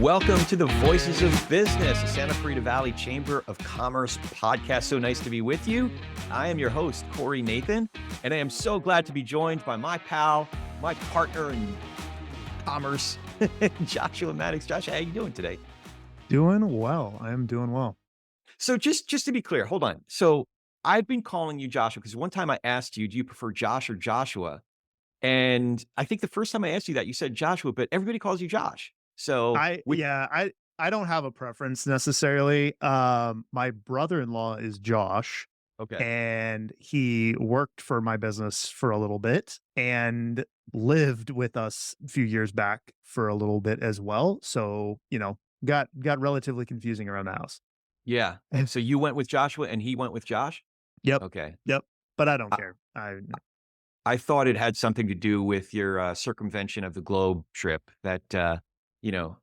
Welcome to the Voices of Business, a Santa Clarita Valley Chamber of Commerce podcast. So nice to be with you. I am your host, Corey Nathan, and I am so glad to be joined by my pal, my partner in commerce, Joshua Maddox. Josh, how are you doing today? Doing well. I am doing well. So just to be clear, hold on. So I've been calling you Joshua because one time I asked you, do you prefer Josh or Joshua? And I think the first time I asked you that, you said Joshua, but everybody calls you Josh. So I don't have a preference necessarily. My brother-in-law is Josh, okay. and he worked for my business for a little bit and lived with us a few years back for a little bit as well. So, got relatively confusing around the house. Yeah. So you went with Joshua and he went with Josh? Yep. Okay. Yep. But I don't I, care. I thought it had something to do with your circumvention of the globe trip that,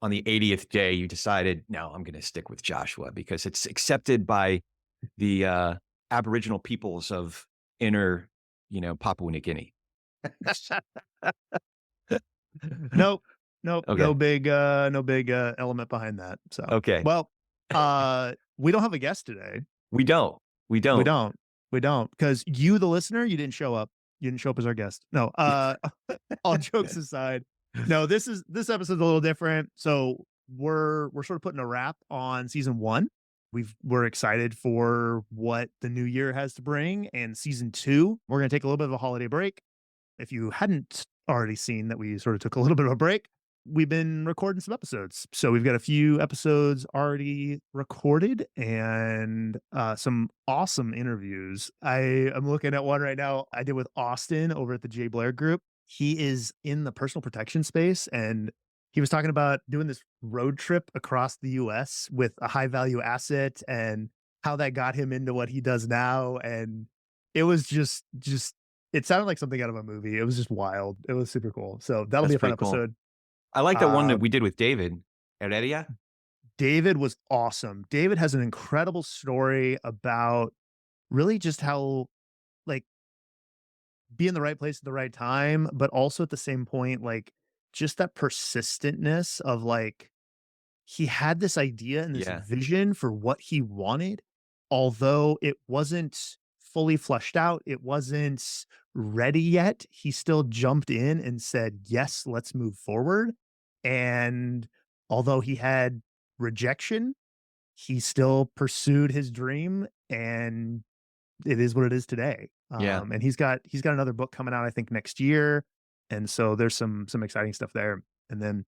on the 80th day, you decided, no, I'm going to stick with Joshua because it's accepted by the Aboriginal peoples of inner, Papua New Guinea. Nope. Okay. No big element behind that. So, Okay. well, we don't have a guest today. We don't. We don't because you, the listener, you didn't show up. You didn't show up as our guest. No, all jokes aside, no, this episode's a little different. So we're sort of putting a wrap on season 1. We're excited for what the new year has to bring, and season 2, we're going to take a little bit of a holiday break. If you hadn't already seen that we sort of took a little bit of a break, we've been recording some episodes. So we've got a few episodes already recorded and some awesome interviews. I am looking at one right now I did with Austin over at the Jay Blair Group. He is in the personal protection space, and he was talking about doing this road trip across the US with a high value asset and how that got him into what he does now. And it was just it sounded like something out of a movie. It was just wild. It was super cool. So that'll That's be a fun pretty cool. episode. I like that one that we did with David Heredia. David was awesome. David has an incredible story about really just how, like, be in the right place at the right time, but also at the same point, like, just that persistentness of, like, he had this idea and this Yeah. vision for what he wanted, although it wasn't fully fleshed out, it wasn't ready yet. He still jumped in and said, yes, let's move forward. And although he had rejection, he still pursued his dream, and it is what it is today. Yeah. And he's got another book coming out, I think, next year. And so there's some exciting stuff there. And then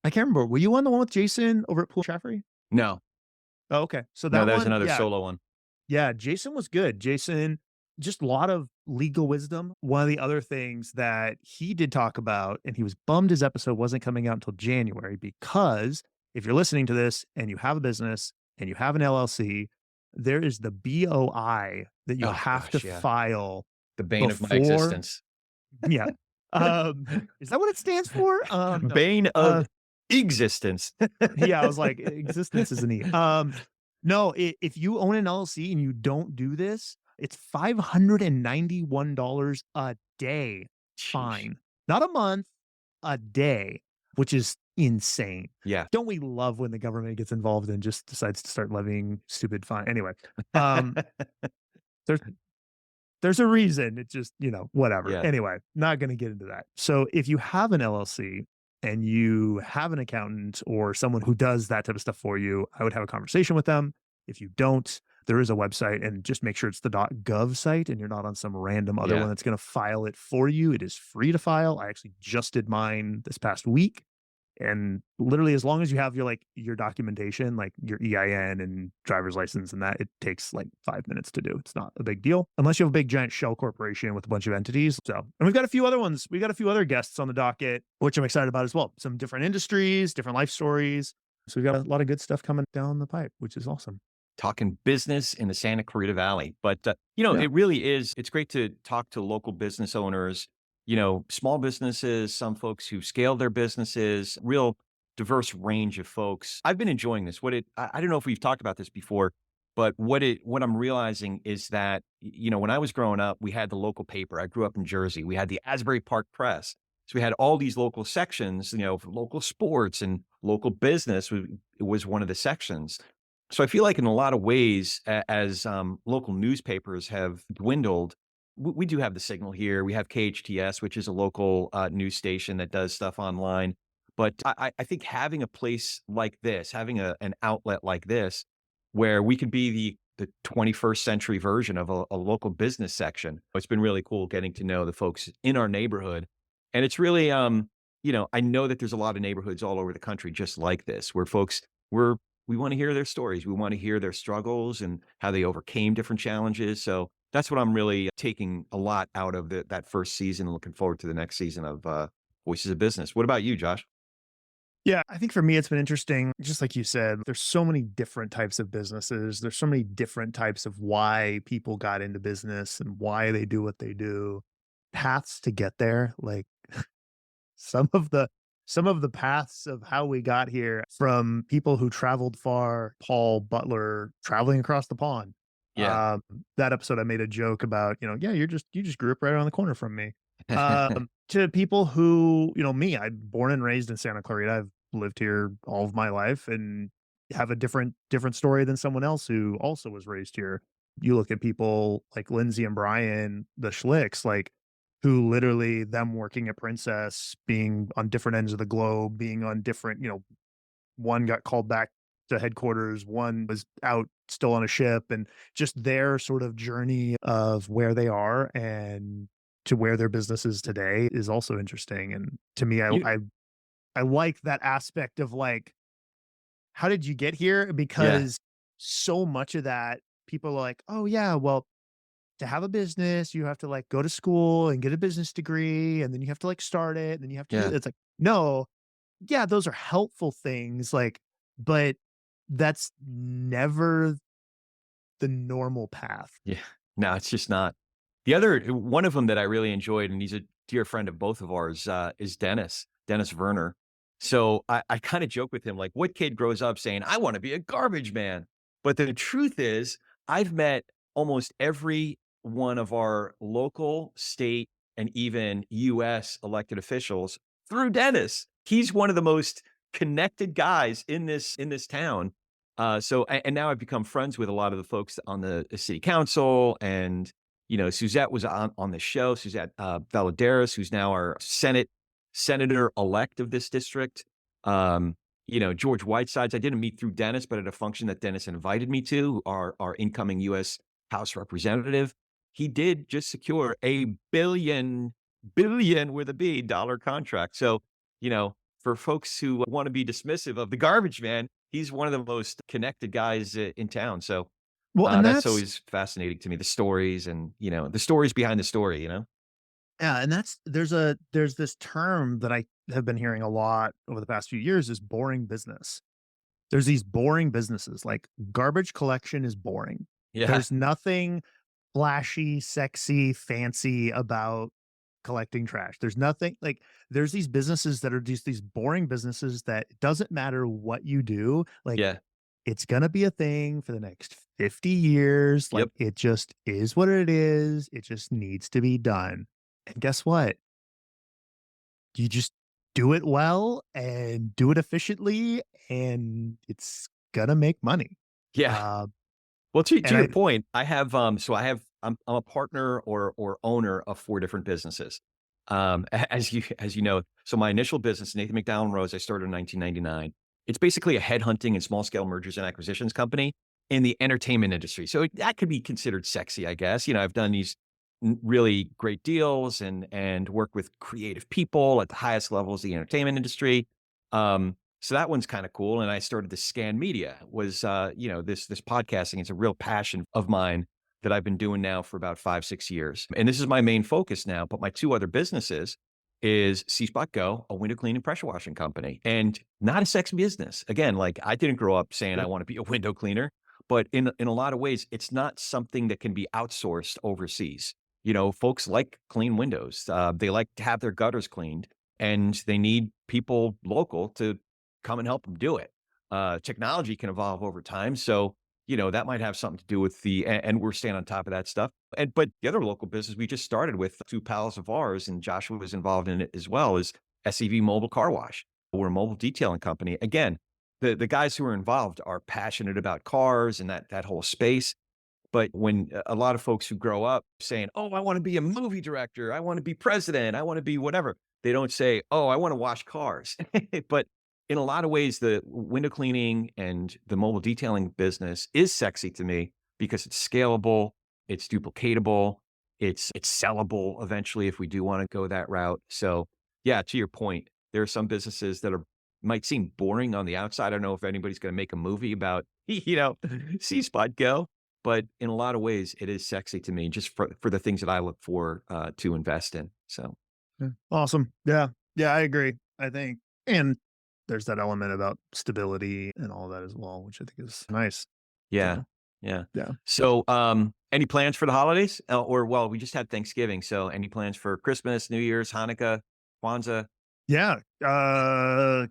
I can't remember. Were you on the one with Jason over at Pool Shaffrey? No. Oh, okay. So No, that there's one, another yeah, solo one. yeah, Jason was good. Jason, just a lot of legal wisdom. One of the other things that he did talk about, and he was bummed his episode wasn't coming out until January, because if you're listening to this and you have a business and you have an LLC, there is the BOI that you have to file. The bane of my before- existence. Yeah. Is that what it stands for? No. Bane of existence. Yeah, I was like, existence is an E. No, if you own an LLC and you don't do this, it's $591 a day fine. Not a month, a day, which is insane. Yeah. Don't we love when the government gets involved and just decides to start levying stupid fine? Anyway, there's a reason. It's just, whatever. Yeah. Anyway, not going to get into that. So if you have an LLC and you have an accountant or someone who does that type of stuff for you, I would have a conversation with them. If you don't, there is a website, and just make sure it's the .gov site and you're not on some random other one that's going to file it for you. It is free to file. I actually just did mine this past week. And literally, as long as you have your documentation, like your EIN and driver's license and that, it takes like 5 minutes to do. It's not a big deal unless you have a big giant shell corporation with a bunch of entities. So, and we've got a few other ones. We got a few other guests on the docket, which I'm excited about as well. Some different industries, different life stories. So we've got a lot of good stuff coming down the pipe, which is awesome. Talking business in the Santa Clarita Valley. But, it really is. It's great to talk to local business owners, small businesses, some folks who scale their businesses, real diverse range of folks. I've been enjoying this. I don't know if we've talked about this before, but what I'm realizing is that, when I was growing up, we had the local paper. I grew up in Jersey. We had the Asbury Park Press. So we had all these local sections, for local sports and local business was one of the sections. So I feel like in a lot of ways, as local newspapers have dwindled, we do have the Signal here. We have KHTS, which is a local news station that does stuff online. But I think having a place like this, having an outlet like this, where we could be the 21st century version of a local business section, it's been really cool getting to know the folks in our neighborhood, and it's really I know that there's a lot of neighborhoods all over the country just like this, where folks we want to hear their stories. We want to hear their struggles and how they overcame different challenges. So that's what I'm really taking a lot out of that first season and looking forward to the next season of Voices of Business. What about you, Josh? Yeah, I think for me, it's been interesting. Just like you said, there's so many different types of businesses. There's so many different types of why people got into business and why they do what they do. Paths to get there. Like some of the some of the paths of how we got here from people who traveled far, Paul Butler traveling across the pond. Yeah. Um, that episode I made a joke about, yeah, you just grew up right around the corner from me. To people who, me, I'm born and raised in Santa Clarita. I've lived here all of my life and have a different story than someone else who also was raised here. You look at people like Lindsay and Brian, the Schlicks, like who literally them working at Princess, being on different ends of the globe, being on different, one got called back to headquarters, one was out still on a ship, and just their sort of journey of where they are and to where their business is today is also interesting. And to me, You I like that aspect of like, how did you get here? yeah, Because so much of that people are like, oh yeah, well, to have a business, you have to like go to school and get a business degree, and then you have to like start it, and then you have to do yeah, it's like, no, yeah, those are helpful things, like, but that's never the normal path. yeah. No, it's just not. The other one of them that I really enjoyed, and he's a dear friend of both of ours, is Dennis Werner. So I kind of joke with him, like, what kid grows up saying, I want to be a garbage man? But the truth is, I've met almost every one of our local, state, and even US elected officials through Dennis. He's one of the most connected guys in this town. And now I've become friends with a lot of the folks on the city council, and Suzette was on the show, Suzette, Valladares, who's now our senator-elect of this district. George Whitesides, I didn't meet through Dennis, but at a function that Dennis invited me to, our incoming US House representative. He did just secure a billion with a B dollar contract. So, for folks who want to be dismissive of the garbage man, he's one of the most connected guys in town. So Well, and that's that's always fascinating to me, the stories and, the stories behind the story, yeah, and that's there's this term that I have been hearing a lot over the past few years is boring business. There's these boring businesses, like garbage collection is boring. Yeah. There's nothing flashy, sexy, fancy about collecting trash. There's nothing like there's these businesses that are just these boring businesses that it doesn't matter what you do, like Yeah. it's gonna be a thing for the next 50 years. Like Yep. it just is what it is. It just needs to be done. And guess what? You just do it well and do it efficiently, and it's gonna make money. Yeah. Uh, Well, to and your I point, I'm a partner or owner of 4 different businesses. As you know, so my initial business, Nathan McDowell Rose, I started in 1999. It's basically a headhunting and small scale mergers and acquisitions company in the entertainment industry. So that could be considered sexy, I guess. I've done these really great deals and work with creative people at the highest levels of the entertainment industry. So that one's kind of cool. And I started to scan media was, this podcasting. It's a real passion of mine that I've been doing now for about 5, 6 years. And this is my main focus now. But my two other businesses is C Spot Go, a window cleaning pressure washing company, and not a sexy business. Again, like I didn't grow up saying I want to be a window cleaner, but in a lot of ways, it's not something that can be outsourced overseas. Folks like clean windows. They like to have their gutters cleaned, and they need people local to come and help them do it. Technology can evolve over time, so that might have something to do with and we're staying on top of that stuff. But the other local business we just started with two pals of ours, and Joshua was involved in it as well, is SEV Mobile Car Wash. We're a mobile detailing company. Again, the guys who are involved are passionate about cars and that whole space. But when a lot of folks who grow up saying, "Oh, I want to be a movie director, I want to be president, I want to be whatever," they don't say, "Oh, I want to wash cars." But in a lot of ways, the window cleaning and the mobile detailing business is sexy to me because it's scalable, it's duplicatable, it's sellable eventually if we do want to go that route. So, yeah, to your point, there are some businesses that are might seem boring on the outside. I don't know if anybody's going to make a movie about, C Spot Go, but in a lot of ways, it is sexy to me just for the things that I look for, to invest in. So, Yeah. Awesome. Yeah. Yeah, I agree. I think, and there's that element about stability and all that as well, which I think is nice. yeah, So, yeah. yeah. So, any plans for the holidays? Or well, we just had Thanksgiving, so any plans for Christmas, New Year's, Hanukkah, Kwanzaa? Yeah.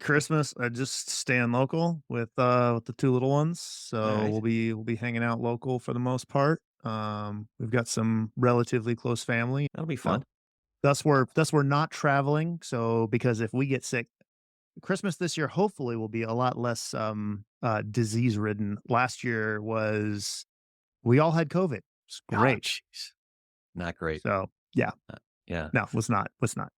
Christmas, just staying local with the two little ones. So Alright, we'll be hanging out local for the most part. We've got some relatively close family. that'll be No, fun. thus we're not traveling. So because if we get sick, Christmas this year hopefully will be a lot less disease ridden. Last year was we all had COVID. It's Oh, great. jeez. Not great. So yeah, Yeah. no, was not. Was not.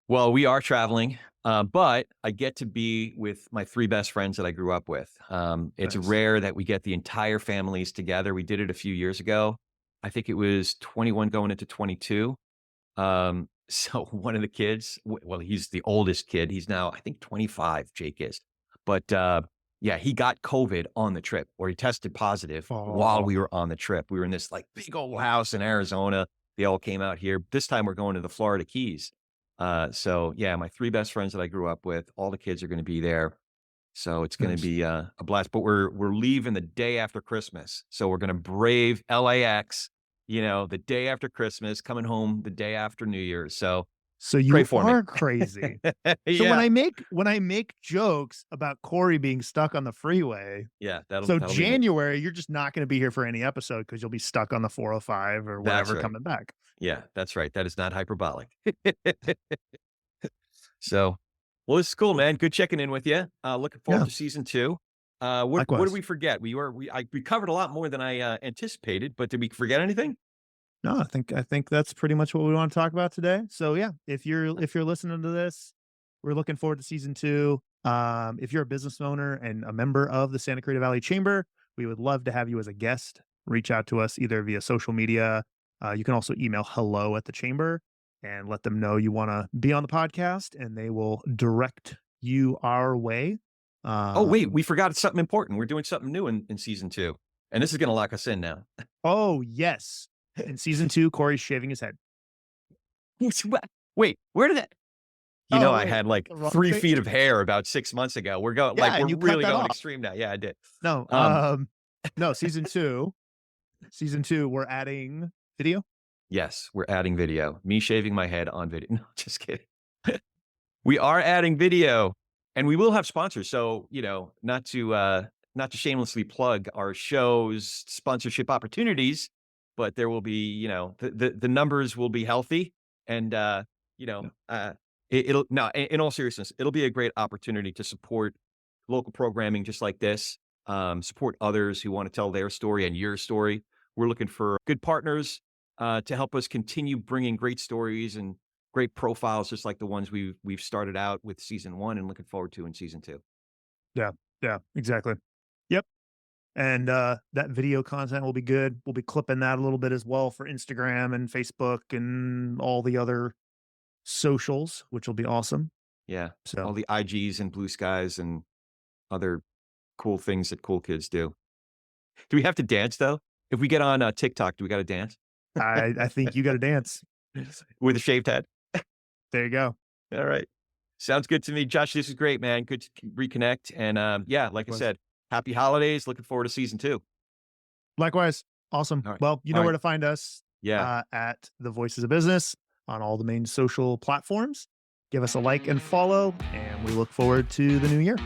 Well, we are traveling, but I get to be with my 3 best friends that I grew up with. It's Nice. rare that we get the entire families together. We did it a few years ago. I think it was 21 going into 22. So one of the kids, well, he's the oldest kid. He's now, I think, 25, Jake is. But yeah, he got COVID on the trip, or he tested positive while Oh, we were on the trip. We were in this like big old house in Arizona. They all came out here. This time we're going to the Florida Keys. So yeah, my 3 best friends that I grew up with, all the kids are going to be there. So it's going to nice. be a blast. But we're leaving the day after Christmas. So we're going to brave LAX, the day after Christmas, coming home the day after New Year's. So So pray you for me. are crazy. So Yeah. when I make jokes about Corey being stuck on the freeway, Yeah, that'll so that'll be me. January, you're just not going to be here for any episode because you'll be stuck on the 405 or That's whatever right. coming back. Yeah, that's right. That is not hyperbolic. So, well, this is cool, man. Good checking in with you. Looking forward Yeah, to season 2. What did likewise. we forget? We covered a lot more than I anticipated, but did we forget anything? No, I think that's pretty much what we want to talk about today. So yeah, if you're listening to this, we're looking forward to season two. If you're a business owner and a member of the Santa Clarita Valley Chamber, we would love to have you as a guest. Reach out to us either via social media. You can also email hello at the chamber and let them know you want to be on the podcast, and they will direct you our way. Oh, wait, Um, we forgot something important. We're doing something new in season 2, and this is gonna lock us in now. oh yes, in season two, Corey's shaving his head. What? Wait, where did that Oh I wait, had, like, the wrong 3 thing. feet of hair about 6 months ago. Yeah, We're and you cut really that going off. extreme now. Yeah, I did. No, Um, no, season 2, we're adding video. yes, we're adding video. Me shaving my head on video. No, just kidding. We are adding video, and we will have sponsors. So, not to shamelessly plug our show's sponsorship opportunities, but there will be, the numbers will be healthy, and you know, Yeah, uh, it'll no. In all seriousness, it'll be a great opportunity to support local programming just like this. Support others who want to tell their story and your story. We're looking for good partners to help us continue bringing great stories and great profiles, just like the ones we've started out with season 1 and looking forward to in season 2. yeah, yeah, exactly. Yep, and, that video content will be good. We'll be clipping that a little bit as well for Instagram and Facebook and all the other socials, which will be awesome. Yeah. So, All the IGs and blue skies and other cool things that cool kids do. Do we have to dance though? If we get on TikTok, do we got to dance I think you gotta dance. with a shaved head? There you go. All right. Sounds good to me. Josh, this is great, man. Good to reconnect. And yeah, like I Likewise. said, happy holidays. Looking forward to season 2. Likewise. Awesome. All right. Well, you All know where right. to find us, Yeah. at The Voices of Business on all the main social platforms. Give us a like and follow, and we look forward to the new year.